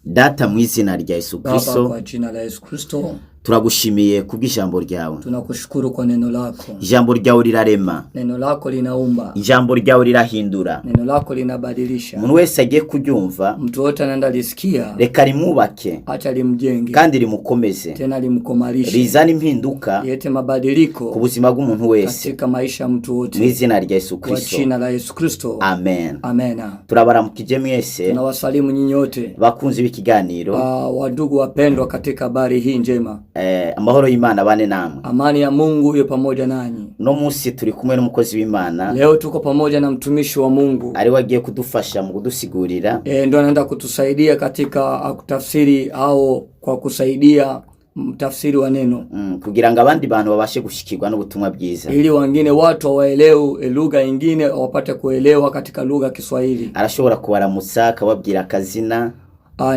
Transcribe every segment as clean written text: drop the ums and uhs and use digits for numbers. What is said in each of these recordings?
Data mu izina rya Yesu Kristo, kwa jina la Yesu Kristo, turagushimiye kubw'ijambo ryawe. Tunakushukuru kwa neno lako. Ijambo ryawe rirarema. Neno lako linaumba. Ijambo ryawe rirahindura. Neno lako linabadilisha. Umuntu wese agiye kuryumva, mtu wote anaenda lisikia, reka rimwubake, acha limjenge, kandi rimukomeze, tena limkomalishe, rizana impinduka, yete mabadiliko ku buzima bw'umuntu wese, katika maisha mtu wote. Mu izina rya Yesu Kristo. Kwa jina la Yesu Kristo. Amen. Amen. Turabaramukije mwese. Tunawasalimu nyinyi wote bakunzi b'ikiganiro. Wadugu wapendwa katika habari hii njema. Amahoro y'Imana bane namwe. Amani ya Mungu iwe pamoja nanyi. No munsi turi kumwe n'umukozi w'Imana. Leo tuko pamoja na mtumishi wa Mungu. Ari wagiye kudufasha mu kudusigurira. Ndio anaenda kutusaidia katika kutafsiri au kwa kusaidia mtafsiri wa neno. Kugira ngo abandi bantu babashe gushikirwa n'ubutumwa bwiza. Ili wengine watu waelewe lugha nyingine wapate kuelewa katika lugha Kiswahili. Arashobora kubaramutsa akababwira akazina.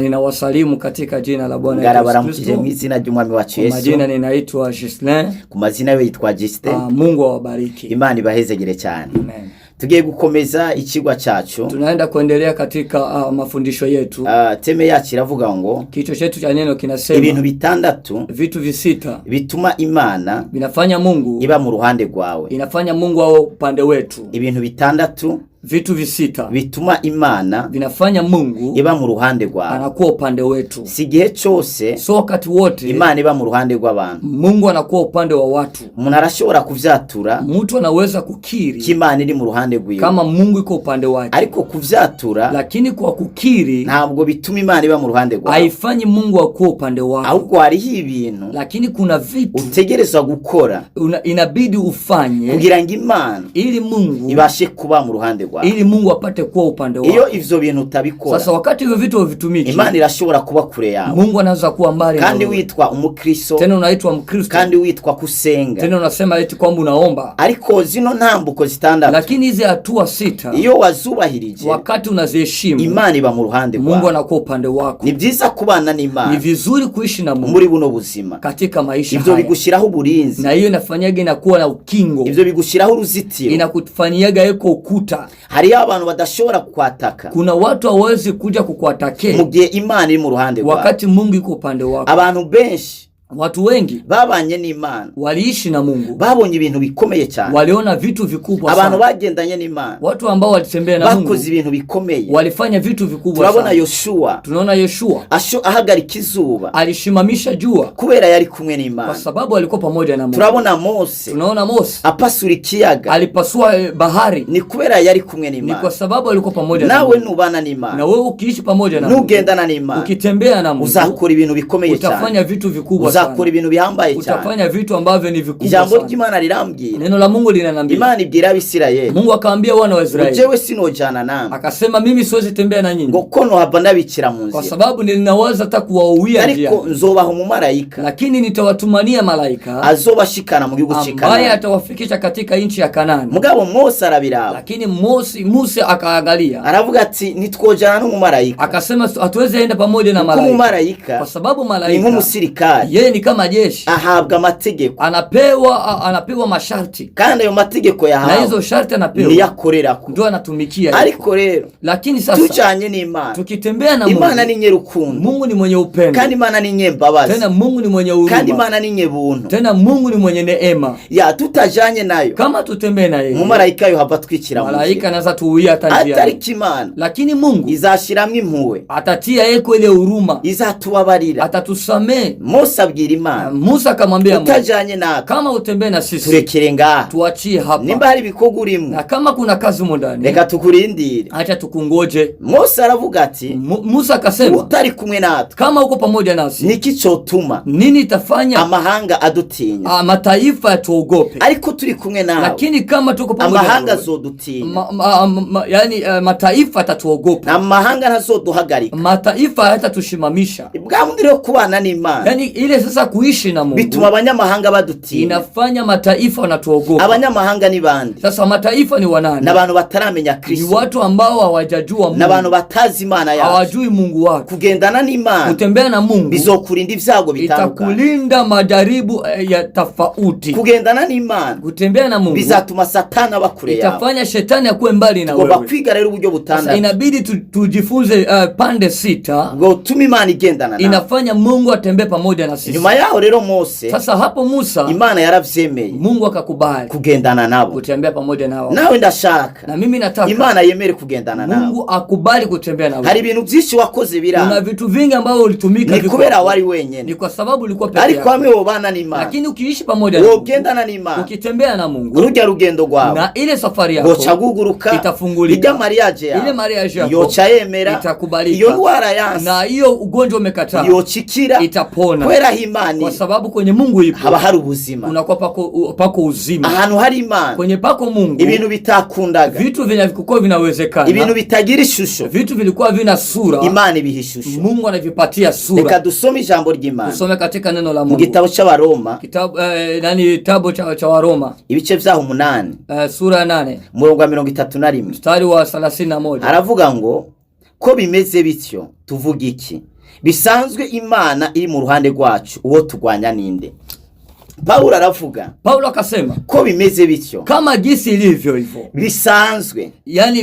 Ninawasalimu katika jina la Bwana Yesu Kristo. Mu izina ry'Umwami wacu Yesu. Majina ninaitwa Gislain. Ku mazina yawe yitwa Gislain. Mungu awabariki. Imana ibahezegere cyane. Amen. Tugiye gukomeza ikigwa cyacu. Tunaenda kuendelea katika mafundisho yetu. Teme yacu iravuga ngo kichwa chetu cha neno kinasema ibintu bitandatu, vitu visita bituma Imana binafanya Mungu iba mu ruhande rwawe. Inafanya Mungu awe upande wetu. Ibintu bitandatu, vitu visita bituma Imana binafanya Mungu iba mu ruhande rwawe, anakuwa upande wetu. Si gihe cyose, so wakati wote Imana iba mu ruhande rw'abantu, Mungu anakuwa upande wa watu. Umuntu arashobora kuvyatura, mtu anaweza kukiri Imana iri mu ruhande rwiwe kama Mungu iko upande wake, ariko kuvyatura, lakini kwa kukiri ntabwo bituma Imana iba mu ruhande rwawe, haifanyi Mungu akuwe upande wako. Ahubwo hariho ibintu, lakini kuna vitu utegerezwa gukora, inabidi ufanye kugira ngo Imana ili Mungu ibashe kuba mu ruhande rwawe, ili Mungu apate kuwa upande wako. Iyo ivyo bintu utabikora, sasa wakati hivyo vitu vitumiki, Imana irashobora kuba kure yawe. Mungu anaanza kuwa mbali kandi witwa umukristo, tena unaitwa mkristo, kandi witwa kusenga, tena unasema eti kwamba unaomba. Ariko zino ntambuko zitandatu, lakini hizi hatua sita, iyo wazubahirije, wakati unaziheshimu, Imana iba mu ruhande rwawe, Mungu anakuwa upande wako. Ni byiza kubana n'Imana, ni vizuri kuishi na Mungu muri buno buzima, katika maisha haya. Ivyo bigushiraho uburinzi, na hiyo inafanyaga inakuwa na ukingo. Ivyo bigushiraho uruzitiro, inakufanyaga eko ukuta. Hari abantu badashobora kukwataka, kuna watu hawezi kuja kukwatake mu gihe Imana iri mu ruhande rwawe, wakati Mungu yuko upande wako. Abantu benshi, watu wengi babanye n'Imana, waliishi na Mungu, babonye ibintu bikomeye cyane, waliona vitu vikubwa sana. Abantu bagendanye n'Imana, watu ambao walitembea na Mungu, bakoze ibintu bikomeye, walifanya vitu vikubwa sana. Turabona Yoshua, tunaona Yoshua ahagarika izuba, alishimamisha jua kubera yari kumwe n'Imana, kwa sababu alikuwa pamoja na Mungu. Turabona Mose, tunaona Mose apasura ikiyaga, alipasua bahari, ni kubera yari kumwe n'Imana, ni kwa sababu alikuwa pamoja na Mungu. Nawe nubana n'Imana, na wewe ukiishi pamoja na Mungu, nugendana n'Imana, ukitembea na Mungu, uzakora ibintu bikomeye cyane, utafanya vitu vikubwa sana, uzakora ibintu bihambaye cyane, utafanya vitu ambavyo ni vikubwa sana. Ijambo sana. ry'Imana rirambwira, neno la Mungu linanambia, Imana ibwira Abisirayeli, Mungu akaambia wana wa Israeli, jewe sinojana namwe, akasema mimi siwezi tembea na nyinyi, ngo kono hava nabikira mu nzira, kwa sababu ninawaza hata kuwauia njia, ariko nzobaha mu malaika, lakini nitawatumania malaika azobashikana mu gihugu cy'Kanani, ambaye atawafikisha katika nchi ya Kanani. Mugabo Mose arabiraba, lakini Musa akaangalia, aravuga ati nitwojana no mu malaika, akasema hatuwezi enda pamoja na malaika, mu malaika, kwa sababu malaika ni nk'umusirikari, yeye ni kama jeshi, ahabwa amategeko, anapewa masharti, kandi ayo mategeko yahawe, na hizo sharti anapewa ni yakorerako, ndio anatumikia. Ariko rero, lakini sasa tujanye n'Imana, tukitembea na Mungu, Imana ni nyerukundo, Mungu ni mwenye upendo, kandi Imana ni nyembabazi, tena Mungu ni mwenye huruma, kandi Imana ni nyebuntu, tena Mungu ni mwenye neema. Ya tutajanye nayo, kama tutembee na yeye, mu malaika yo hava twikira mu malaika naza tuuia hata njia, atariki Imana, lakini Mungu izashiramwe impuhwe, atatia eko ile huruma, izatubabarira, atatusamee. Mose abwira Imana, Musa akamwambia Mungu, tutajanye na kama utembee na sisi, turekere ngaha, tuachie hapa, nimba hari bikogo urimo, na kama kuna kazi ndani, reka tukurindire, acha tukungoje. Mose aravuga ati, Musa akasema, utari kumwe natwe, kama uko pamoja nasi, niki cyotuma, nini itafanya amahanga adutinya, mataifa yatuogope? Ariko turi kumwe nawe, lakini kama tuko pamoja, amahanga azodutinya, yani mataifa atatuogopa, amahanga ntazoduhagarika, mataifa hatatushimamisha. Bwa bundi rero kubana n'Imana, yani ile sasa kuishi na Mungu bituma abanyamahanga badutinya. Inafanya mataifa wanatuogopa. Abanyamahanga ni bandi? Sasa mataifa ni wanani? N'abantu bataramenya Kristo. Ni watu ambao hawajajua Mungu. N'abantu batazi Imana yacu. Hawajui Mungu wake. Kugendana n'Imana, kutembea na Mungu bizokurinda ivyago bitandukanye. Itakulinda majaribu ya tofauti. Kugendana n'Imana, kutembea na Mungu bizatuma Satani abakure yawe. Itafanya shetani akuwe mbali na wewe. Tugomba kwiga rero uburyo butandukanye. Sasa inabidi tujifunze pande 6. Ngo tuma Imana igendana nawe. Inafanya Mungu atembee pamoja na sisi. Nyuma yao rero Mose, sasa hapo Musa, Imana yaravyemeye. Mungu akakubali kugendana nabo, kutembea pamoja nao. Nawe ndashaka, na mimi nataka Imana yemere kugendana nao. Mungu akubali kutembea nao. Hari ibintu byinshi wakoze biranga. Kuna vitu vingi ambavyo ulitumika ni kubera wari wenyene. Ni kwa sababu ulikuwa peke yako. Ariko hamwe wobana n'Imana. Lakini ukiishi pamoja na Mungu, ugendana n'Imana, ukitembea na Mungu, urujya rugendo rwawe na ile safari yako gocaguguruka itafungulika. Ijya mariage yawe, ile mariage yako yoca yemera, itakubalika. Iyo ndwara yansi, na hiyo ugonjwa umekataa, yocikira, itapona. Kwera Imani, kwa sababu kwenye Mungu ipo haba hari ubuzima. Unakuwa pako uzima. Ahantu hari Imana, kwenye pako Mungu, ibintu bitakundaga, vitu vinavyokuwa vinawezekana, ibintu bitagira ishusho, vitu vilikuwa vina sura, Imana ibihishusho. Mungu anavipatia sura. Reka dusome ijambo ry'Imana. Tusome katika neno la Mungu. Mu gitabo c'Abaroma, kitabu cha Waroma, ibice vyaho 8, sura ya 8, murongo wa 31, mstari wa 31. Aravuga ngo ko bimeze bityo tuvuga iki? Bisanzwe Imana iri mu ruhande rwacu, uwo tugwanya ninde? Paulo aravuga, Paulo akasema ko bimeze bityo, kama jinsi ilivyo hivyo bisanzwe, yani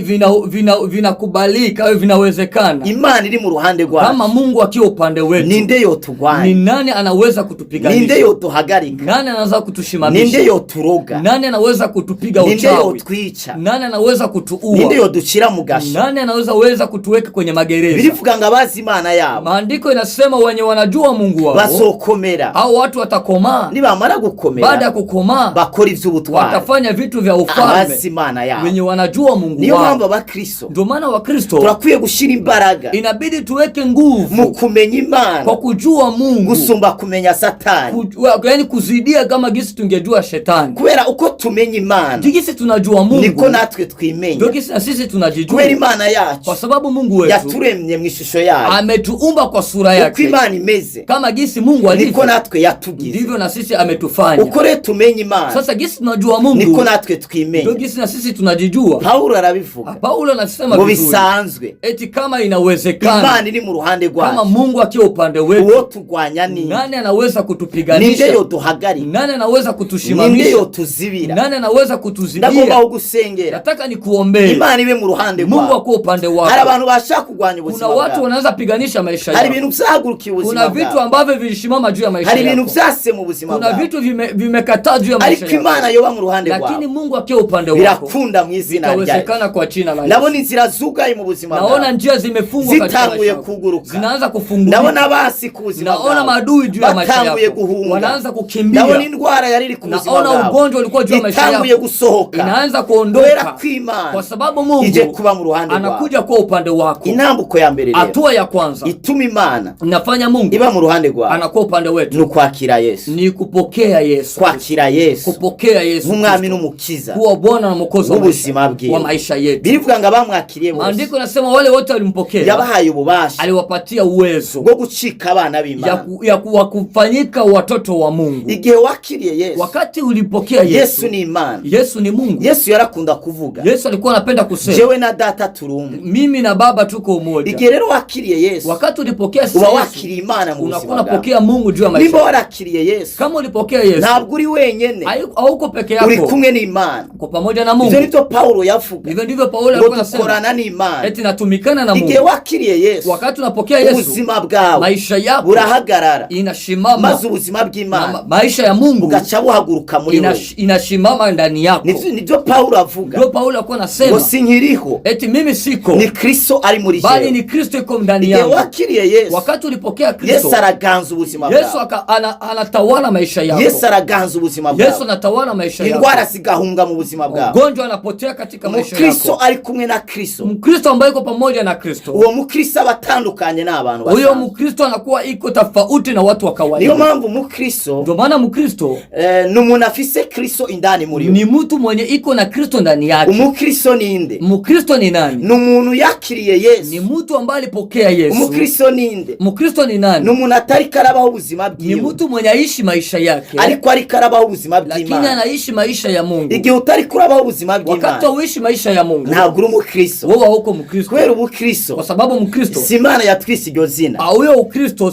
vinakubalika au vinawezekana, Imana iri mu ruhande rwacu, kama Mungu akiwa upande wetu, ninde yotugwanya? Ni nani anaweza kutupiganisha? Ninde yotuhagarika? Nani anaweza kutushimamisha? Ninde yoturoga? Nani anaweza kutupiga uchawi? Ninde yotwica? Nani anaweza kutuua? Ninde yoducira mu gasho? Nani anaweza kutuweka kwenye magereza? Birivuga ngo abazi Imana yabo, maandiko inasema wenye wanajua Mungu wao basokomera, au watu watakomaa. Nibamara gukomera, baada ya kukomaa, bakora ivy'ubutwari, watafanya vitu vya ufalme. Abazi Imana yabo, wenye wanajua Mungu wao. Niyo mpamvu abakristo, ndio maana Wakristo turakwiye gushira imbaraga, inabidi tuweke nguvu mu kumenya Imana, kwa kujua Mungu, gusumba kumenya Satani. Yani kuzidia kama gisi tungejua shetani. Kubera uko tumenya Imana, gisi tunajua Mungu, niko natwe twimenya. Ndio gisi sisi tunajijua. Kubera Imana yacu, kwa sababu Mungu wetu yaturemye mu ishusho yayo, ametuumba kwa sura yake. Uko Imana imeze, kama gisi Mungu alivyo, niko natwe yatugize, ndivyo na sisi ametufanya. Uko rero tumenya Imana, sasa gisi tunajua Mungu, niko natwe twimenya. Ndio gisi na sisi tunajijua. Paulo arabivuga, Paulo anasema vizuri, bisanzwe, eti kama inawezekana, Imana iri mu ruhande rwacu, kama Mungu akiwa upande wetu, uwo tugwanya ni nani anaweza kutupiganisha? Ninde yoduhagarika? Nani anaweza kutushimamisha? Ninde yotuzibira? Nani anaweza kutuzibia? Ndagomba ugusengera, nataka nikuombee, Imana ibe mu ruhande rwacu, Mungu akiwa upande wako. Hari abantu bashaka kugwanya ubuzima bwawe, kuna watu wanaweza piganisha maisha yao, hari ibintu vyahagurukiye ubuzima bwawe, kuna vitu ambavyo vilishimama juu ya maisha yako, hari ibintu vyase mu buzima bwawe, kuna vitu vimekataa juu ya maisha yako, ariko Imana yoba mu ruhande rwawe, lakini Mungu akiwa upande wako, birakunda mu izina ryayo, itawezekana kwa jina la Yesu. Nabona inzira zugaye mu buzima bwawe, naona njia zimefungwa katika maisha yako, kuguruka, zinaanza kufungulika, nabona basi kuzima bwawe, naona maadui juu ya maisha yako, wanaanza kukimbia, nabona indwara yariri ku buzima bwawe, naona ugonjwa ulikuwa juu ya maisha yako, gusohoka, inaanza kuondoka, kwa sababu Mungu ije kuba mu ruhande rwawe, anakuja kwa upande wako. Inambuko ya mbere rero, hatua ya kwanza ituma Imana inafanya Mungu iba mu ruhande rwawe, anakuwa upande wetu, ni kwakira Yesu, ni kupokea Yesu, kwakira Yesu, kupokea Yesu nk'umwami n'umukiza, kuwa Bwana na Mwokozi wa maisha yetu. Birivuga ngo abamwakiriye bose, maandiko nasema wale wote walimpokea, yabahaye ububasha, aliwapatia uwezo bwo gucika abana b'Imana, ya kufanyika watoto wa Mungu. Igihe wakiriye Yesu, wakati ulipokea Yesu ni Imana, Yesu ni Mungu. Yesu yarakunda kuvuga, Yesu alikuwa anapenda kusema, jewe na data turumwe, mimi na baba tuko umoja. Igihe rero wakiriye Yesu, wakati ulipokea uba wakiriye Imana mu buzima bwawe, unapokea Mungu juu ya maisha. Niba warakiriye Yesu, kama ulipokea Yesu, ntabwo uri wenyene, hauko peke yako, uri kumwe n'Imana, uko pamoja na Mungu. Hivyo ndivyo Paulo yavuga, hivyo ndivyo Paulo alikuwa anasema, dukorana n'Imana, eti natumikana na Mungu. Igihe wakiriye Yesu, wakati unapokea Yesu, ubuzima bwawe, maisha yako burahagarara, inashimama, maze ubuzima bw'Imana, maisha ya Mungu ugaca buhaguruka muri wewe, inashimama ndani yako. Nivyo Paulo avuga, ndio Paulo alikuwa anasema, ngo sinkiriho, eti mimi siko, ni Kristo ari muri jewe, bali ni Kristo yuko ndani yangu. Igihe wakiriye Yesu, wakati ulipokea Kristo, Yesu araganza ubuzima bwawe, Yesu anatawala maisha yako, Yesu araganza ubuzima bwawe, Yesu anatawala maisha yako, indwara zigahunga mu buzima bwawe, ugonjwa anapotea katika maisha yako. Mkristo ari kumwe na Kristo, Mkristo ambaye yuko pamoja na Kristo, uwo Mkristo abatandukanye n'abantu basanzwe. Huyo Mkristo anakuwa iko tofauti na watu wa kawaida. Niyo mpamvu Mkristo, ndio maana Mkristo n'umuntu afise Kristo indani indani muri ni mtu mwenye iko na Kristo ndani yake. Umukristo ninde? Mkristo ni nani? Ni umuntu yakiriye Yesu. Ni mtu ambaye alipokea Yesu. Umukristo ninde? Mkristo ni nani? Ni umuntu atari karabaho ubuzima bwiwe. Ni mtu mwenye aishi maisha yake, ariko ari karabaho ubuzima bw'Imana, lakini anaishi maisha ya Mungu. Igihe utari kurabaho ubuzima bw'Imana, wakati uishi maisha ya Mungu, ntabwo uri umukristo. wewe huko Mkristo. Kubera ubukristo, kwa sababu Mkristo si Imana yatwise iryo zina. Huyo Ukristo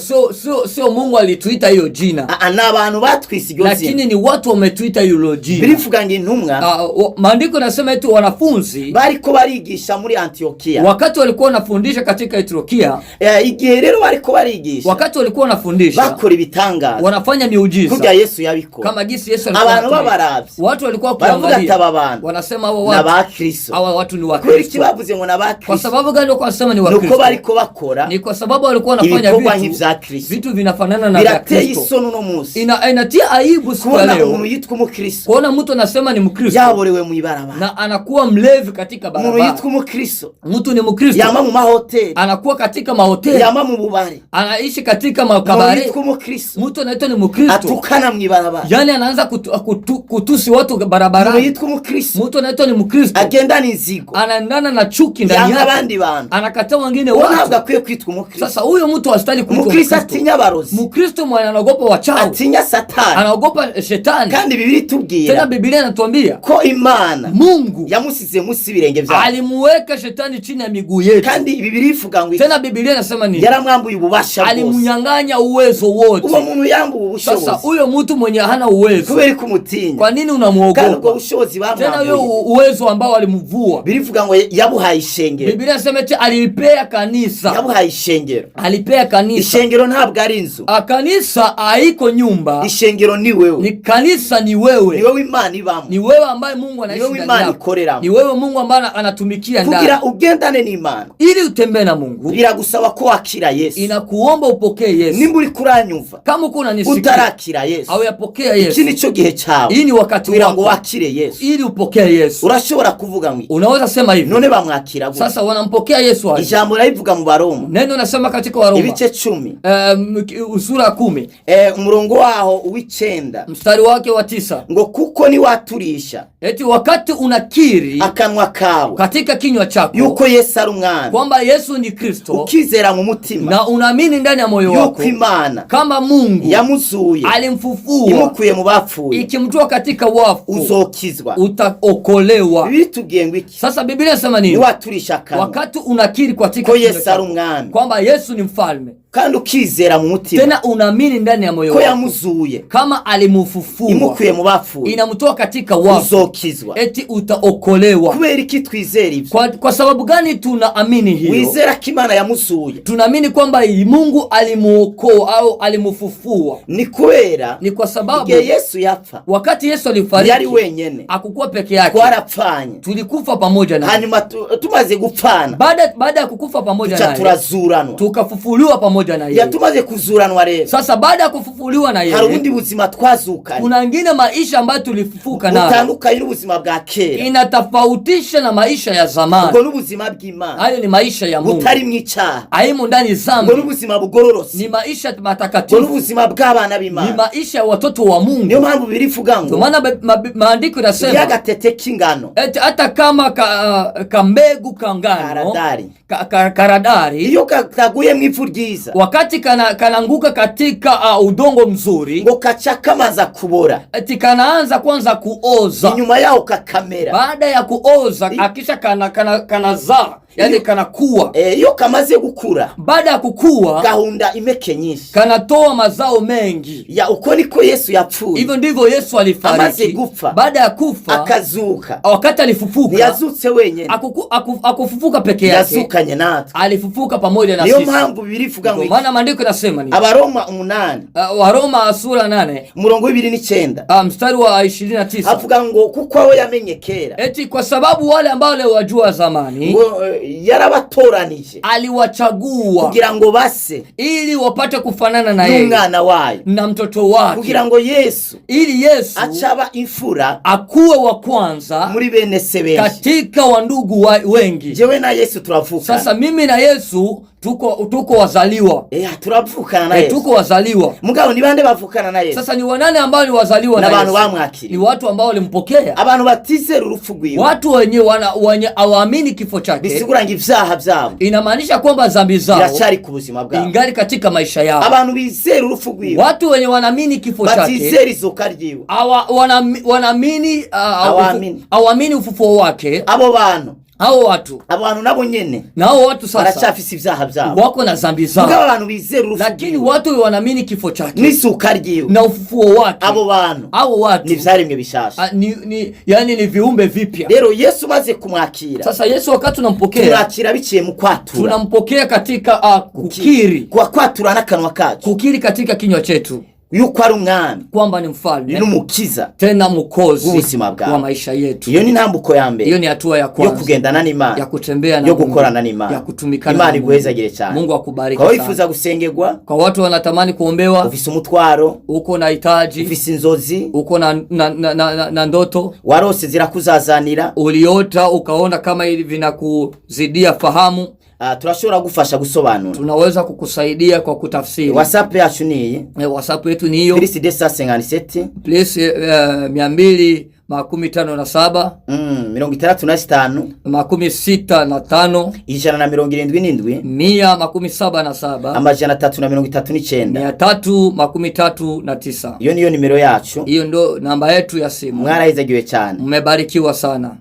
sio Mungu alituita hiyo jina. Ni abantu batwise iryo zina, lakini ni watu wametuita hilo jina. Birivuga ngo intumwa, maandiko nasema eti wanafunzi bariko barigisha muri Antiokia, wakati walikuwa wanafundisha katika Antiokia, igihe rero bariko barigisha, wakati walikuwa wanafundisha, bakora ibitangaza, wanafanya miujiza kuja Yesu yabikora, kama gisi Yesu alikuwa. Abantu babaravye, watu walikuwa kuangalia, wanasema hawa watu na Bakristo, hawa watu ni Wakristo. Wakristo. Kibavuze ngo na Bakristo, kwa sababu gani walikuwa wanasema ni Wakristo? Nuko bariko bakora, ni kwa sababu walikuwa wanafanya vitu vinafanana na Kristo. Isono no musi, inatia aibu siku ya leo umuntu yitwa umukristo, kuona mtu anasema ni Mkristo yaborewe mu ibarabara, na anakuwa mlevi katika barabara. Umuntu yitwa umukristo, mtu ni Mkristo, yama mu mahoteli, anakuwa katika mahoteli, yama mu bubari, anaishi katika makabari. Umuntu yitwa umukristo, mtu anaitwa ni Mkristo, atukana mu ibarabara, yani anaanza kutusi watu barabarani. Umuntu yitwa umukristo, mtu anaitwa ni Mkristo, agenda n'inzigo, anaendana na chuki ndani yake, abandi bantu, anakataa wengine watu. Ntabwo akwiye kwitwa umukristo. Sasa huyo mtu hastahili kuitwa Mkristo. Atinya barozi, Mkristo mwana anaogopa wachawi, atinya Satani, anaogopa shetani. kandi Biblia tubwira, tena Biblia inatuambia ko Imana Mungu yamusize musi birenge vya, alimuweka shetani chini ya miguu yetu. kandi Biblia ivuga ngo, tena Biblia inasema nini? yaramwambuye ububasha bwose, alimunyang'anya uwezo wote. uwo muntu yambuye ubushobozi. Sasa huyo mtu mwenye hana uwezo, kubera kumutinya, kwa nini unamuogopa? kandi ubwo bushobozi bamwambuye, tena huyo uwezo ambao alimvua, birivuga ngo yabuhaye ishengero. Biblia inasema eti alipea kanisa, yabuhaye ishengero. alipea kanisa. Ishengero ntabwo ari inzu, kanisa haiko nyumba. Ishengero ni wewe, ni kanisa, ni wewe, ni wewe Imana ibamo, ni wewe ambaye Mungu anaishi ndani yako, ni wewe Mungu ambaye anatumikia ndani. kugira ugendane n'Imana, ili utembee na Mungu, biragusaba ko wakira Yesu. inakuomba upokee Yesu. nimba uri kuranyumva, kama uko unanisikia utarakira Yesu, au yapokea Yesu, iki nico gihe cyawe. hii ni wakati wako wako wakire Yesu, ili upokee Yesu. urashobora kuvuga ngo, unaweza sema hivi, none bamwakira gute? sasa wanampokea Yesu wapi? Ijambo rivuga mu Baroma, neno nasema katika Waroma ibice 10, sura 10, umurongo waho w'icenda, mstari wake wa 9, ngo kuko ni waturisha, eti wakati unakiri akanwa kawe katika kinywa chako yuko Yesu ari umwami, kwamba Yesu ni Kristo, ukizera mu mutima, na unaamini ndani ya moyo wako yuko Imana kama Mungu yamuzuye, alimfufua, imukuye mu bapfuye, ikimtoa katika wafu, uzokizwa, utaokolewa. Biblia tubwiye ngo iki? Sasa Biblia inasema nini? ni waturisha akanwa, wakati unakiri katika ko kinywa Yesu ari chako umwami, kwamba Yesu ni mfalme, kandi ukizera mu mutima, tena unaamini ndani ya moyo ko wako yamuzuye, kama alimufufua, imukuye mu bapfuye, inamtoa katika wafu, uzokizwa. eti utaokolewa. kubera iki twizera ibyo? Kwa sababu gani tunaamini hiyo? wizera ko Imana yamuzuye, tunaamini kwamba Mungu alimuokoa au alimufufua. ni kubera, ni kwa sababu igihe Yesu yapfa, wakati Yesu alifariki, yari wenyene, hakukuwa peke yake, twarapfanye, tulikufa pamoja naye. hanyuma tumaze gupfana, baada ya kukufa pamoja naye, turazuranwa, tukafufuliwa pamoja na yeye. tumaze kuzuranwa rero, sasa baada ya kufufuliwa na yeye, hari ubundi buzima twazukanye, kuna ngine maisha ambayo tulifufuka nayo, utandukanye n'ubuzima bwa kera, inatofautisha na maisha ya zamani. ubwo n'ubuzima bw'Imana, hayo ni maisha ya Mungu, butari mu icyaha, haimo ndani zambi, ubwo n'ubuzima bugororose, ni maisha ubwo matakatifu, n'ubuzima bw'abana ni b'Imana, maisha ya watoto wa Mungu. niyo mpamvu birivuga ngo, maana maandiko yanasema yagatete k'ingano, eti hata kama kambegu kangano karadari, iyo kaguye mu ivu ryiza, wakati kananguka katika udongo mzuri, ngo kaca kamaza kubora, eti kanaanza kwanza kuoza, inyuma yaho kakamera. baada ya kuoza akisha kanazaa, yani kanakuwa, iyo kamaze gukura, baada ya kukua gahunda imeke nyinshi, kanatoa mazao mengi. ya uko niko Yesu yapfuye, hivyo ndivyo Yesu alifariki. amaze gupfa, baada ya kufa akazuka, wakati alifufuka, yazutse wenyene, akufufuka peke yake, yazukanye natwe, alifufuka pamoja na niyo sisi. mpamvu birivuga ngo, maana maandiko yanasema ni Abaroma 8, Waroma sura 8 umurongo 29, mstari wa 29, avuga ngo kuko aho yamenye kera, eti kwa sababu wale ambao waliwajua zamani, ngo yarabatoranije, aliwachagua kugira ngo base, ili wapate kufanana na yeye, n'umwana wayo, na mtoto wake, kugira ngo Yesu, ili Yesu acaba imfura, akuwe wa kwanza muri bene se benshi, katika wandugu wengi. jewe na Yesu turavuka. Sasa mimi na Yesu tuko wazaliwa. Turavukana na Yesu. Tuko wazaliwa. Mugabo ni bande bavukana na Yesu? Sasa ni wanane ambao ni wazaliwa na Yesu? Abantu bamwakiriye. Ni watu ambao walimpokea. Abantu batizera urupfu rwiwe. Watu wenye awaamini kifo chake. Bisigura ngo ivyaha vyabo. Inamaanisha kwamba dhambi zao biracari ku buzima bwabo. Ingali katika maisha yao. Abantu bizera urupfu rwiwe. Watu wenye wanaamini kifo chake. Batizera izuka ryiwe. Wanaamini awamini ufufuo wake. Abo bantu. Hao watu nabo nyene. Na hao watu sasa baracafise ivyaha vyabo. Wako na dhambi zao. Mugabo abantu bizera urupfu. Lakini watu wanaamini kifo chake. N'isuka ryiwe. Na ufufuo wake. Abo watu ni vyaremwe bishasha. Yani ni viumbe vipya. Rero Yesu maze kumwakira. Sasa Yesu wakati tunampokea. Tunakira biciye mu kwatura. Tunampokea katika kukiri. Kwa kwatura n'akanwa kacu. Kukiri katika kinywa chetu. Yuko ari umwami, kwamba ni mfalme, ni umukiza, tena mukozi wa maisha yetu. Iyo ni ntambuko ya mbere. Iyo ni hatua ya kwanza yo kugendana n'Imana, ya kutembea na yo gukorana n'Imana, ya kutumikana Imana iguhezagire cyane. Mungu akubariki sana. Kwa wifuza gusengerwa, kwa watu wanatamani kuombewa, ufise umutwaro, uko na hitaji, ufise inzozi, uko na ndoto, warose zirakuzazanira, uliota ukaona kama hivi vinakuzidia fahamu, turashobora gufasha gusobanura. Tunaweza kukusaidia kwa kutafsiri. WhatsApp yacu ni WhatsApp yetu ni hiyo +257 257 65 65 65 177 177 amajana 339 339. Iyo niyo nimero yacu. Hiyo ndo namba yetu ya simu. Mwarahizagiwe cyane. Mmebarikiwa sana.